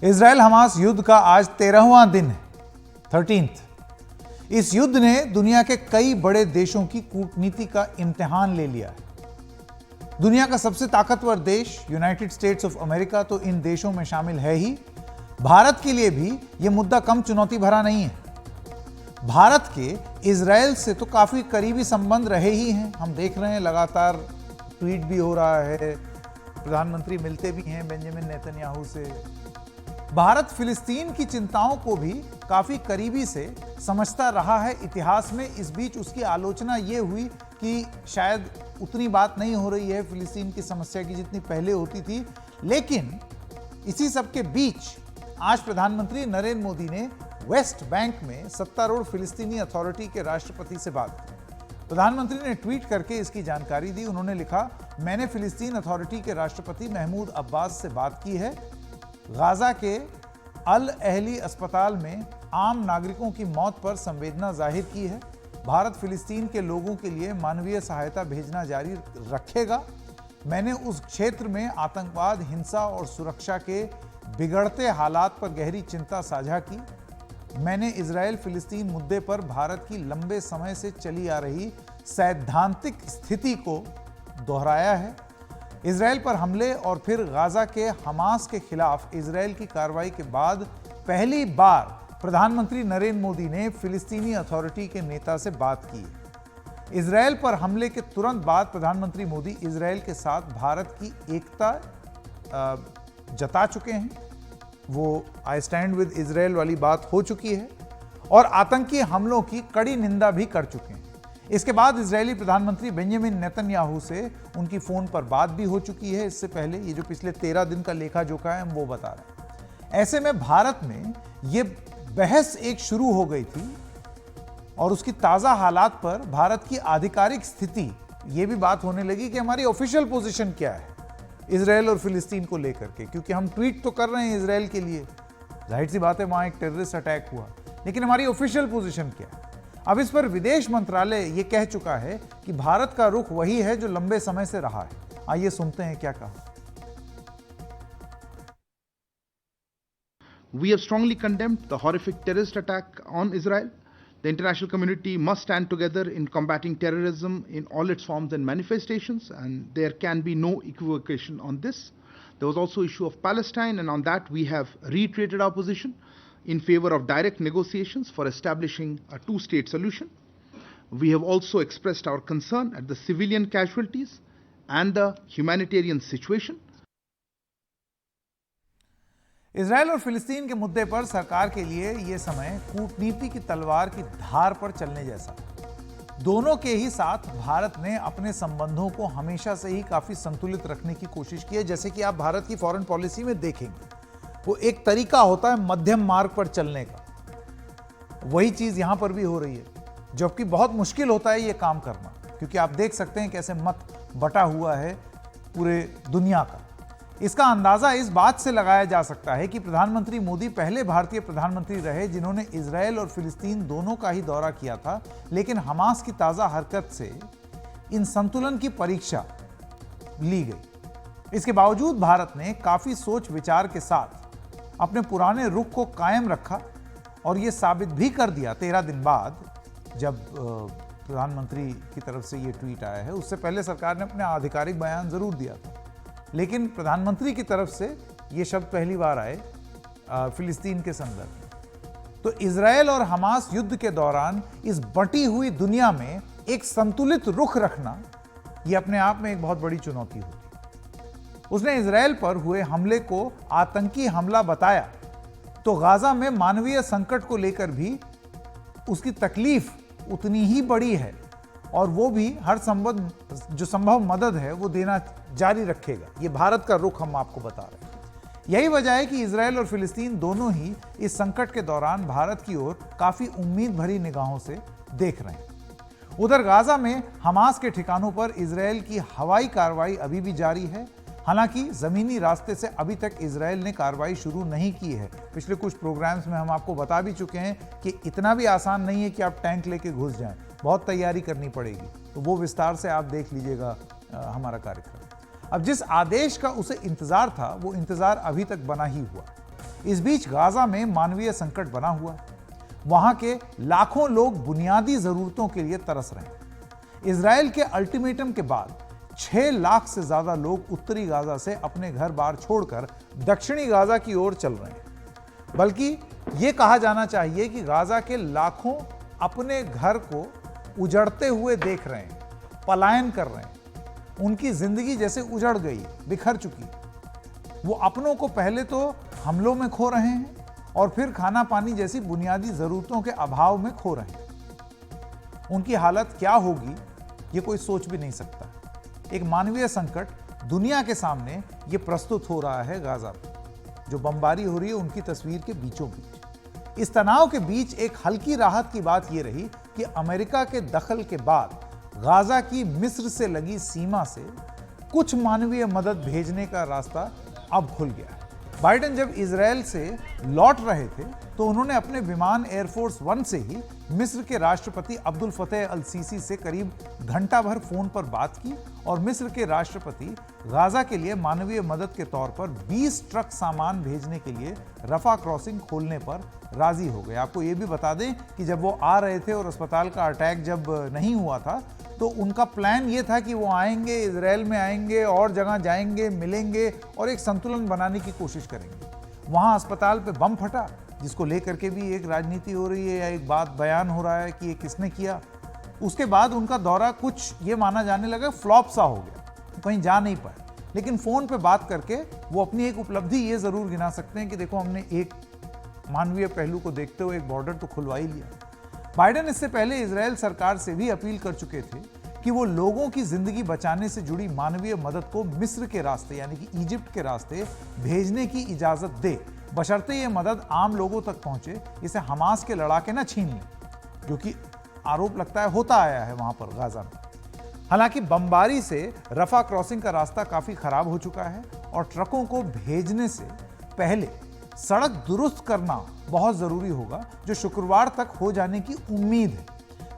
Israel Hamas युद्ध का आज 13वां दिन है, 13th। इस युद्ध ने दुनिया के कई बड़े देशों की कूटनीति का इम्तिहान ले लिया है। दुनिया का सबसे ताकतवर देश यूनाइटेड स्टेट्स ऑफ अमेरिका तो इन देशों में शामिल है ही। भारत के लिए भी यह मुद्दा कम चुनौती भरा नहीं है। भारत के इजराइल से तो काफी करीबी संबंध रहे ही हैं। हम देख रहे हैं, लगातार ट्वीट भी हो रहा है, प्रधानमंत्री मिलते भी हैं बेंजामिन नेतन्याहू से। भारत फिलिस्तीन की चिंताओं को भी काफी करीबी से समझता रहा है इतिहास में। इस बीच उसकी आलोचना ये हुई कि शायद उतनी बात नहीं हो रही है फिलिस्तीन की समस्या की जितनी पहले होती थी। लेकिन इसी सब के बीच आज प्रधानमंत्री नरेंद्र मोदी ने वेस्ट बैंक में सत्तारूढ़ फिलिस्तीनी अथॉरिटी के राष्ट्रपति से बात की। प्रधानमंत्री ने ट्वीट करके इसकी जानकारी दी। उन्होंने लिखा, मैंने फिलिस्तीन अथॉरिटी के राष्ट्रपति महमूद अब्बास से बात की है। गाजा के अल अहली अस्पताल में आम नागरिकों की मौत पर संवेदना जाहिर की है। भारत फिलिस्तीन के लोगों के लिए मानवीय सहायता भेजना जारी रखेगा। मैंने उस क्षेत्र में आतंकवाद, हिंसा और सुरक्षा के बिगड़ते हालात पर गहरी चिंता साझा की। मैंने इजराइल फिलिस्तीन मुद्दे पर भारत की लंबे समय से चली आ रही सैद्धांतिक स्थिति को दोहराया है। इजराइल पर हमले और फिर गाजा के हमास के खिलाफ इजराइल की कार्रवाई के बाद पहली बार प्रधानमंत्री नरेंद्र मोदी ने फिलिस्तीनी अथॉरिटी के नेता से बात की। इजराइल पर हमले के तुरंत बाद प्रधानमंत्री मोदी इजराइल के साथ भारत की एकता जता चुके हैं। वो आई स्टैंड विद इजराइल वाली बात हो चुकी है और आतंकी हमलों की कड़ी निंदा भी कर चुके हैं। इसके बाद इजरायली प्रधानमंत्री बेंजामिन नेतन्याहू से उनकी फोन पर बात भी हो चुकी है। इससे पहले ये जो पिछले 13 दिन का लेखा जोखा है हम वो बता रहे हैं। ऐसे में भारत में ये बहस एक शुरू हो गई थी और उसकी ताजा हालात पर भारत की आधिकारिक स्थिति ये भी बात होने लगी कि हमारी ऑफिशियल पोजीशन क्या है इजराइल और फिलिस्तीन को लेकर के। क्योंकि हम ट्वीट तो कर रहे हैं इजराइल के लिए, जाहिर सी बात है वहां एक टेररिस्ट अटैक हुआ, लेकिन हमारी ऑफिशियल पोजीशन क्या है। अब इस पर विदेश मंत्रालय ये कह चुका है कि भारत का रुख वही है जो लंबे समय से रहा है। आइए सुनते हैं क्या कहा। We have strongly condemned the horrific terrorist attack on Israel. The international community must stand together in combating terrorism in all its forms and manifestations, and there can be no equivocation on this. There was also issue of Palestine, and on that we have reiterated our position in favor of direct negotiations for establishing a two-state solution. We have also expressed our concern at the civilian casualties and the humanitarian situation. Israel और फिलिस्तीन के मुद्दे पर सरकार के लिए यह समय कूटनीति की तलवार की धार पर चलने जैसा। दोनों के ही साथ भारत ने अपने संबंधों को हमेशा से ही काफी संतुलित रखने की कोशिश की है। जैसे कि आप भारत की फॉरेन पॉलिसी में देखेंगे, वो एक तरीका होता है मध्यम मार्ग पर चलने का। वही चीज यहां पर भी हो रही है, जबकि बहुत मुश्किल होता है ये काम करना, क्योंकि आप देख सकते हैं कैसे मत बटा हुआ है पूरे दुनिया का। इसका अंदाजा इस बात से लगाया जा सकता है कि प्रधानमंत्री मोदी पहले भारतीय प्रधानमंत्री रहे जिन्होंने इजराइल और फिलिस्तीन दोनों का ही दौरा किया था। लेकिन हमास की ताजा हरकत से इन संतुलन की परीक्षा ली गई। इसके बावजूद भारत ने काफी सोच विचार के साथ अपने पुराने रुख को कायम रखा और यह साबित भी कर दिया 13 दिन बाद, जब प्रधानमंत्री की तरफ से यह ट्वीट आया है। उससे पहले सरकार ने अपने आधिकारिक बयान जरूर दिया था, लेकिन प्रधानमंत्री की तरफ से ये शब्द पहली बार आए फिलिस्तीन के संदर्भ में। तो इजराइल और हमास युद्ध के दौरान इस बटी हुई दुनिया में एक संतुलित रुख रखना यह अपने आप में एक बहुत बड़ी चुनौती होती। उसने इजराइल पर हुए हमले को आतंकी हमला बताया, तो गाजा में मानवीय संकट को लेकर भी उसकी तकलीफ उतनी ही बड़ी है और वो भी हर संभव मदद है वो देना जारी रखेगा। ये भारत का रुख हम आपको बता रहे हैं। यही वजह है कि इजराइल और फिलिस्तीन दोनों ही इस संकट के दौरान भारत की ओर काफी उम्मीद भरी निगाहों से देख रहे हैं। उधर गाजा में हमास के ठिकानों पर इजराइल की हवाई कार्रवाई अभी भी जारी है। हालांकि जमीनी रास्ते से अभी तक इजराइल ने कार्रवाई शुरू नहीं की है। पिछले कुछ प्रोग्राम्स में हम आपको बता भी चुके हैं कि इतना भी आसान नहीं है कि आप टैंक लेके घुस जाएं, बहुत तैयारी करनी पड़ेगी। तो वो विस्तार से आप देख लीजिएगा हमारा कार्यक्रम। अब जिस आदेश का उसे इंतजार था वो इंतजार अभी तक बना ही हुआ। इस बीच गाजा में मानवीय संकट बना हुआ है। वहां के लाखों लोग बुनियादी जरूरतों के लिए तरस रहे हैं। इजराइल के अल्टीमेटम के बाद 6 लाख से ज्यादा लोग उत्तरी गाजा से अपने घर बार छोड़कर दक्षिणी गाजा की ओर चल रहे हैं। बल्कि यह कहा जाना चाहिए कि गाजा के लाखों अपने घर को उजड़ते हुए देख रहे हैं, पलायन कर रहे हैं। उनकी जिंदगी जैसे उजड़ गई, बिखर चुकी। वो अपनों को पहले तो हमलों में खो रहे हैं और फिर खाना पानी जैसी बुनियादी जरूरतों के अभाव में खो रहे हैं। उनकी हालत क्या होगी ये कोई सोच भी नहीं सकता। एक मानवीय संकट दुनिया के सामने ये प्रस्तुत हो रहा है गाजा में, जो बमबारी हो रही है उनकी तस्वीर के बीचों बीच। इस तनाव के बीच एक हल्की राहत की बात यह रही कि अमेरिका के दखल के बाद गाजा की मिस्र से लगी सीमा से कुछ मानवीय मदद भेजने का रास्ता अब खुल गया है। बाइडेन जब इजराइल से लौट रहे थे तो उन्होंने अपने विमान एयरफोर्स 1 से ही मिस्र के राष्ट्रपति अब्दुल फतेह अल सीसी से करीब घंटा भर फोन पर बात की और मिस्र के राष्ट्रपति गाजा के लिए मानवीय मदद के तौर पर 20 ट्रक सामान भेजने के लिए रफा क्रॉसिंग खोलने पर राजी हो गए। आपको ये भी बता दें कि जब वो आ रहे थे और अस्पताल का अटैक जब नहीं हुआ था तो उनका प्लान ये था कि वो आएंगे, इजराइल में आएंगे और जगह जाएंगे, मिलेंगे और एक संतुलन बनाने की कोशिश करेंगे। वहाँ अस्पताल पे बम फटा, जिसको लेकर के भी एक राजनीति हो रही है या एक बात बयान हो रहा है कि ये किसने किया। उसके बाद उनका दौरा कुछ ये माना जाने लगा फ्लॉप सा हो गया, कहीं जा नहीं पाए। लेकिन फोन पे बात करके वो अपनी एक उपलब्धि ये जरूर गिना सकते हैं कि देखो हमने एक मानवीय पहलू को देखते हुए एक बॉर्डर तो खुलवा ही लिया। बाइडेन इससे पहले इजराइल सरकार से भी अपील कर चुके थे कि वो लोगों की जिंदगी बचाने से जुड़ी मानवीय मदद को मिस्र के रास्ते यानी कि इजिप्ट के रास्ते भेजने की इजाजत दे, बशर्ते ये मदद आम लोगों तक पहुंचे, इसे हमास के लड़ाके न छीन लें, जो कि आरोप लगता है होता आया है वहां पर गाजा में। हालांकि बमबारी से रफा क्रॉसिंग का रास्ता काफी खराब हो चुका है और ट्रकों को भेजने से पहले सड़क दुरुस्त करना बहुत जरूरी होगा, जो शुक्रवार तक हो जाने की उम्मीद है।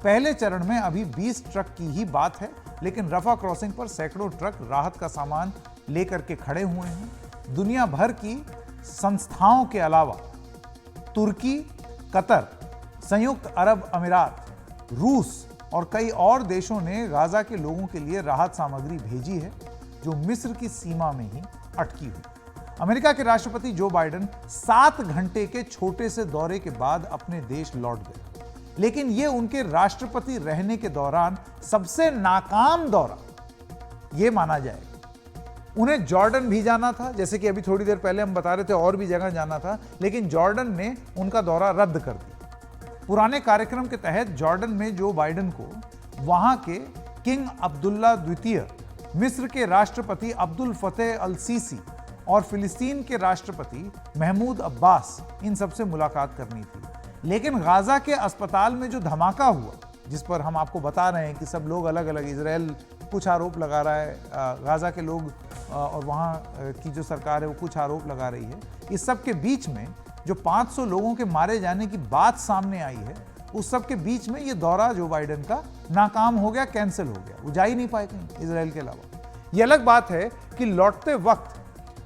पहले चरण में अभी 20 ट्रक की ही बात है, लेकिन रफा क्रॉसिंग पर सैकड़ों ट्रक राहत का सामान लेकर के खड़े हुए हैं। दुनिया भर की संस्थाओं के अलावा तुर्की, कतर, संयुक्त अरब अमीरात, रूस और कई और देशों ने गाजा के लोगों के लिए राहत सामग्री भेजी है, जो मिस्र की सीमा में ही अटकी हुई। अमेरिका के राष्ट्रपति जो बाइडेन 7 घंटे के छोटे से दौरे के बाद अपने देश लौट गए, लेकिन यह उनके राष्ट्रपति रहने के दौरान सबसे नाकाम दौरा यह माना जाएगा। उन्हें जॉर्डन भी जाना था, जैसे कि अभी थोड़ी देर पहले हम बता रहे थे, और भी जगह जाना था, लेकिन जॉर्डन ने उनका दौरा रद्द कर दिया। पुराने कार्यक्रम के तहत जॉर्डन में जो बाइडेन को वहां के किंग अब्दुल्ला द्वितीय, मिस्र के राष्ट्रपति अब्दुल फतेह अल सीसी और फिलिस्तीन के राष्ट्रपति महमूद अब्बास, इन सबसे मुलाकात करनी थी। लेकिन गाजा के अस्पताल में जो धमाका हुआ, जिस पर हम आपको बता रहे हैं कि सब लोग अलग अलग, इजराइल कुछ आरोप लगा रहा है, गाजा के लोग और वहाँ की जो सरकार है वो कुछ आरोप लगा रही है। इस सब के बीच में जो 500 लोगों के मारे जाने की बात सामने आई है, उस सब के बीच में ये दौरा जो बाइडेन का नाकाम हो गया, कैंसिल हो गया। वो जा ही नहीं पाए कहीं इजराइल के अलावा। ये अलग बात है कि लौटते वक्त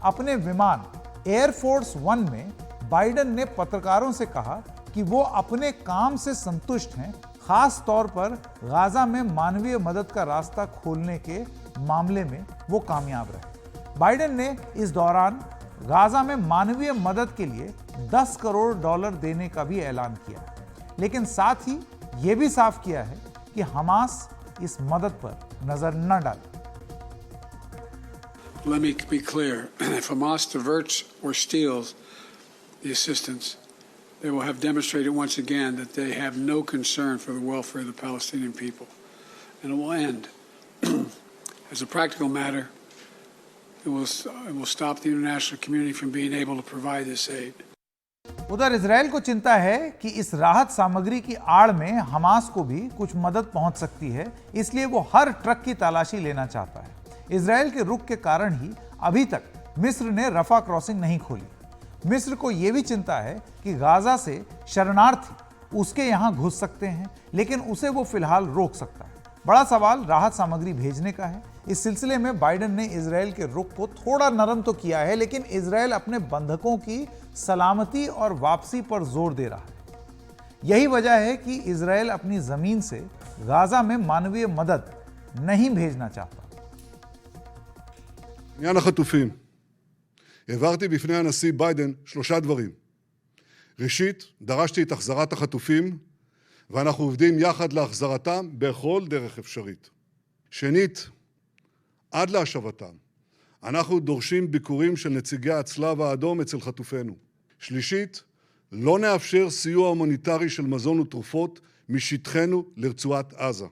अपने विमान एयरफोर्स 1 में बाइडेन ने पत्रकारों से कहा कि वो अपने काम से संतुष्ट हैं, खास तौर पर गाजा में मानवीय मदद का रास्ता खोलने के मामले में वो कामयाब रहे। बाइडेन ने इस दौरान गाजा में मानवीय मदद के लिए $10 करोड़ देने का भी ऐलान किया, लेकिन साथ ही ये भी साफ किया है कि हमास इस मदद पर नजर न डाले। Let me be clear. If Hamas diverts or steals the assistance, they will have demonstrated once again that they have no concern for the welfare of the Palestinian people. And it will end. As a practical matter, it will stop the international community from being able to provide this aid. उधर Israel को चिंता है कि इस राहत सामग्री की आड़ में हमास को भी कुछ मदद पहुंच सकती है, इसलिए वो हर ट्रक की तलाशी लेना चाहता है। इजराइल के रुख के कारण ही अभी तक मिस्र ने रफा क्रॉसिंग नहीं खोली। मिस्र को यह भी चिंता है कि गाजा से शरणार्थी उसके यहां घुस सकते हैं, लेकिन उसे वो फिलहाल रोक सकता है। बड़ा सवाल राहत सामग्री भेजने का है। इस सिलसिले में बाइडेन ने इजरायल के रुख को थोड़ा नरम तो किया है, लेकिन इजरायल अपने बंधकों की सलामती और वापसी पर जोर दे रहा है। यही वजह है कि इजरायल अपनी जमीन से गाजा में मानवीय मदद नहीं भेजना चाहता। עניין החטופים. העברתי בפני הנשיא ביידן 3 דברים. ראשית, דרשתי את החזרת החטופים, ואנחנו עובדים יחד להחזרתם בכל דרך אפשרית. שנית, עד להשבתם, אנחנו דורשים ביקורים של נציגי הצלב האדום אצל חטופינו. שלישית, לא נאפשר סיוע הומניטרי של מזון ותרופות משטחנו לרצועת עזה.